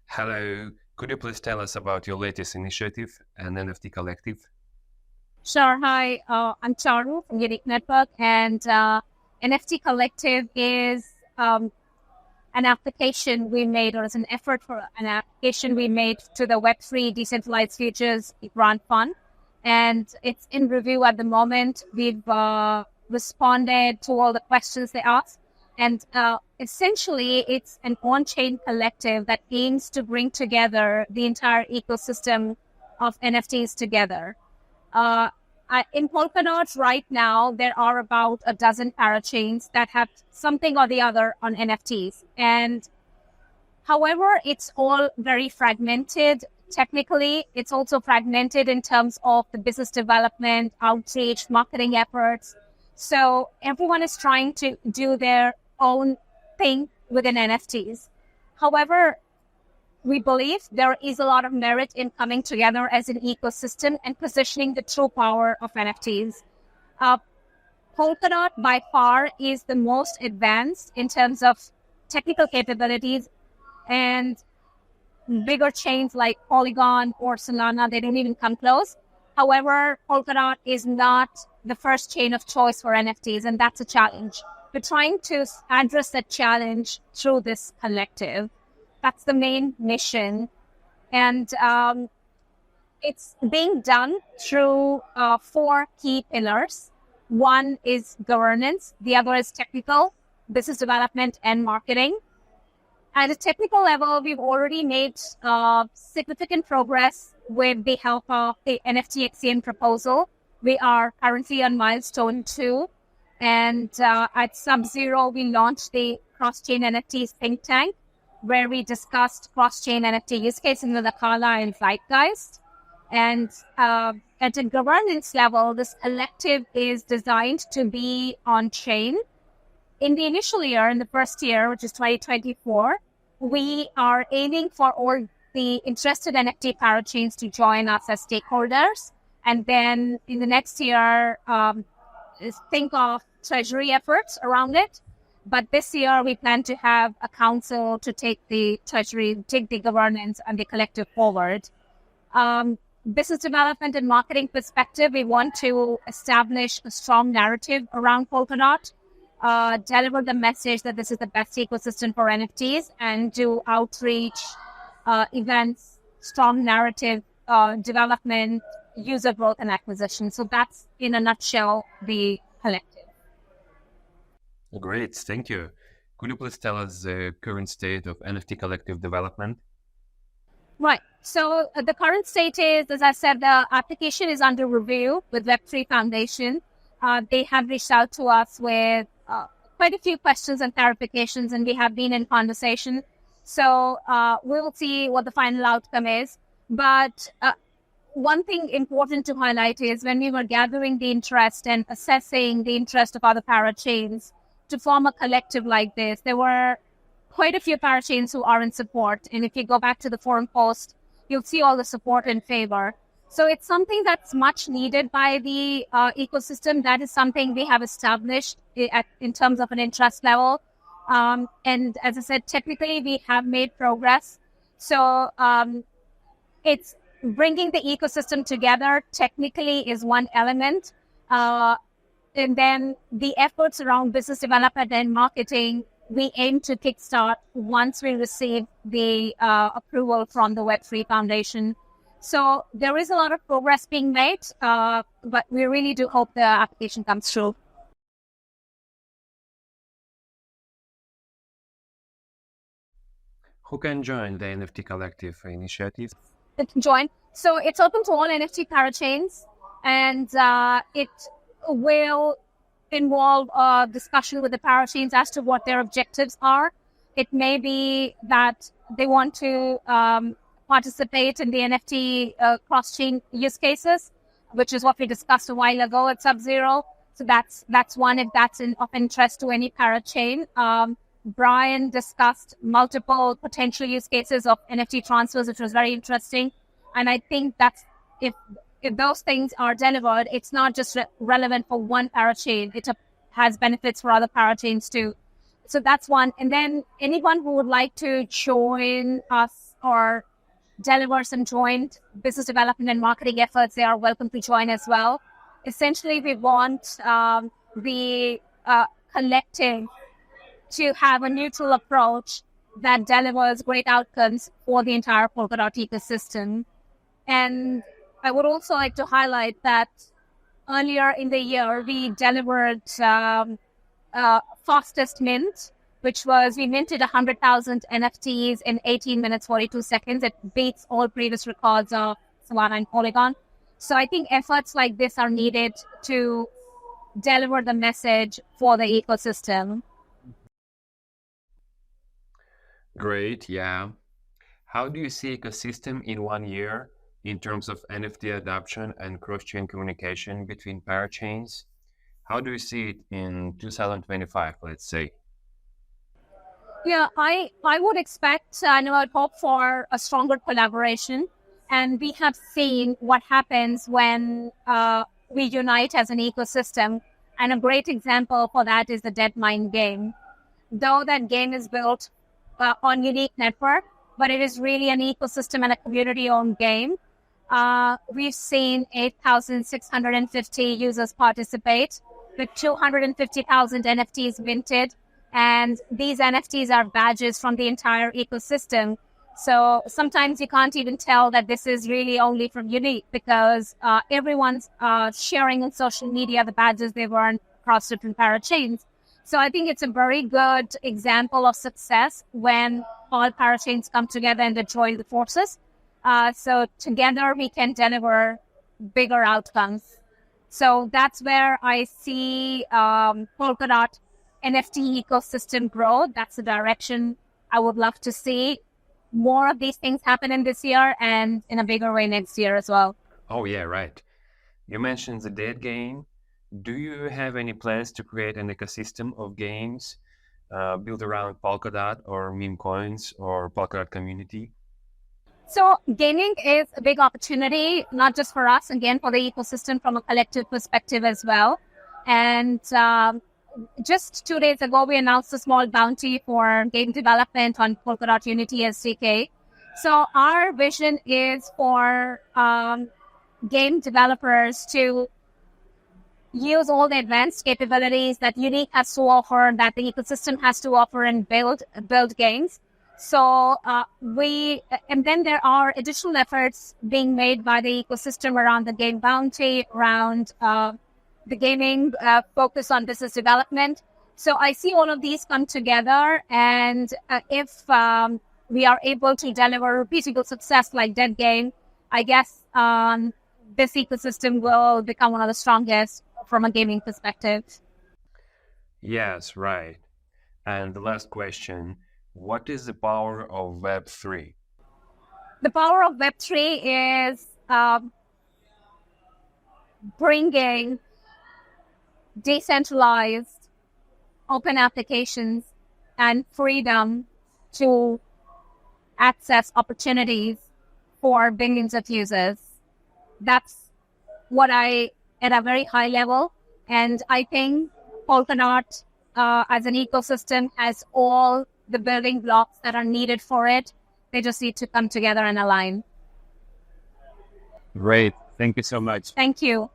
Hello, could you please tell us about your latest initiative, an NFT Collective? Sure. Hi, I'm Charu from Unique Network, and NFT Collective is an application we made, or is an effort for an application we made to the Web3 Decentralized Futures Grant Fund. And it's in review at the moment. We've responded to all the questions they asked. And essentially, it's an on-chain collective that aims to bring together the entire ecosystem of NFTs together. In Polkadot right now, there are about a dozen parachains that have something or the other on NFTs. And however, it's all very fragmented. Technically, it's also fragmented in terms of the business development, outreach, marketing efforts. So everyone is trying to do their own thing within NFTs. However, we believe there is a lot of merit in coming together as an ecosystem and positioning the true power of NFTs. Polkadot by far is the most advanced in terms of technical capabilities, and bigger chains like Polygon or Solana, they don't even come close. However, Polkadot is not the first chain of choice for NFTs, and that's a challenge. We're trying to address that challenge through this collective. That's the main mission. And it's being done through 4 key pillars. One is governance. The other is technical, business development, and marketing. At a technical level, we've already made significant progress with the help of the NFT Exchange proposal. We are currently on milestone 2. And at Sub0, we launched the cross-chain NFTs think tank, where we discussed cross-chain NFT use cases in the Kala and Zeitgeist. And at a governance level, this collective is designed to be on-chain. In the initial year, in the first year, which is 2024, we are aiming for all the interested NFT parachains to join us as stakeholders. And then in the next year, think of treasury efforts around it. But this year, we plan to have a council to take the treasury, take the governance and the collective forward. Business development and marketing perspective, we want to establish a strong narrative around Polkadot, deliver the message that this is the best ecosystem for NFTs, and do outreach, events, strong narrative development, user growth, and acquisition. So that's, in a nutshell, the collective. Great, thank you. Could you please tell us the current state of NFT Collective development? Right. So the current state is, as I said, the application is under review with Web3 Foundation. They have reached out to us with quite a few questions and clarifications, and we have been in conversation. So we will see what the final outcome is. But one thing important to highlight is when we were gathering the interest and assessing the interest of other parachains to form a collective like this, there were quite a few parachains who are in support. And if you go back to the forum post, you'll see all the support in favor. So it's something that's much needed by the ecosystem. That is something we have established in terms of an interest level. And as I said, technically, we have made progress. So it's bringing the ecosystem together technically is one element. And then the efforts around business development and marketing, we aim to kickstart once we receive the approval from the Web3 Foundation. So there is a lot of progress being made, but we really do hope the application comes through. Who can join the NFT Collective initiative? It can join. So it's open to all NFT parachains, and it will involve a discussion with the parachains as to what their objectives are. It may be that they want to participate in the NFT cross-chain use cases, which is what we discussed a while ago at Sub0. So that's one, if that's of interest to any parachain. Brian discussed multiple potential use cases of NFT transfers, which was very interesting. And I think that's, if those things are delivered, it's not just relevant for one parachain. has benefits for other parachains too. So that's one. And then anyone who would like to join us or deliver some joint business development and marketing efforts, they are welcome to join as well. Essentially, we want the collective to have a neutral approach that delivers great outcomes for the entire Polkadot ecosystem. And I would also like to highlight that earlier in the year, we delivered fastest mint, which was we minted 100,000 NFTs in 18 minutes, 42 seconds. It beats all previous records of Solana and Polygon. So I think efforts like this are needed to deliver the message for the ecosystem. Great, yeah. How do you see ecosystem in 1 year in terms of NFT adoption and cross-chain communication between parachains? How do you see it in 2025, let's say? Yeah, I would expect and I would hope for a stronger collaboration. And we have seen what happens when we unite as an ecosystem. And a great example for that is the Dead Mind game. Though that game is built on unique network, but it is really an ecosystem and a community-owned game. We've seen 8,650 users participate with 250,000 NFTs minted. And these NFTs are badges from the entire ecosystem. So sometimes you can't even tell that this is really only from Unique because everyone's sharing on social media the badges they've earned across different parachains. So I think it's a very good example of success when all parachains come together and they join the forces. So together we can deliver bigger outcomes. So that's where I see Polkadot NFT ecosystem grow. That's the direction I would love to see more of these things happen in this year and in a bigger way next year as well. Oh, yeah, right. You mentioned the Dead game. Do you have any plans to create an ecosystem of games built around Polkadot or meme coins or Polkadot community? So gaming is a big opportunity, not just for us, again, for the ecosystem from a collective perspective as well. And just 2 days ago, we announced a small bounty for game development on Polkadot Unity SDK. So our vision is for game developers to use all the advanced capabilities that Unique has to offer, that the ecosystem has to offer, and build games. So and then there are additional efforts being made by the ecosystem around the game bounty, around the gaming focus on business development. So I see all of these come together, and if we are able to deliver repeatable success like Dead Game, I guess this ecosystem will become one of the strongest from a gaming perspective. Yes, right. And the last question, what is the power of Web3? The power of Web3 is bringing decentralized open applications and freedom to access opportunities for billions of users. That's what at a very high level. And I think Polkadot as an ecosystem has all the building blocks that are needed for it. They just need to come together and align. Great. Thank you so much. Thank you.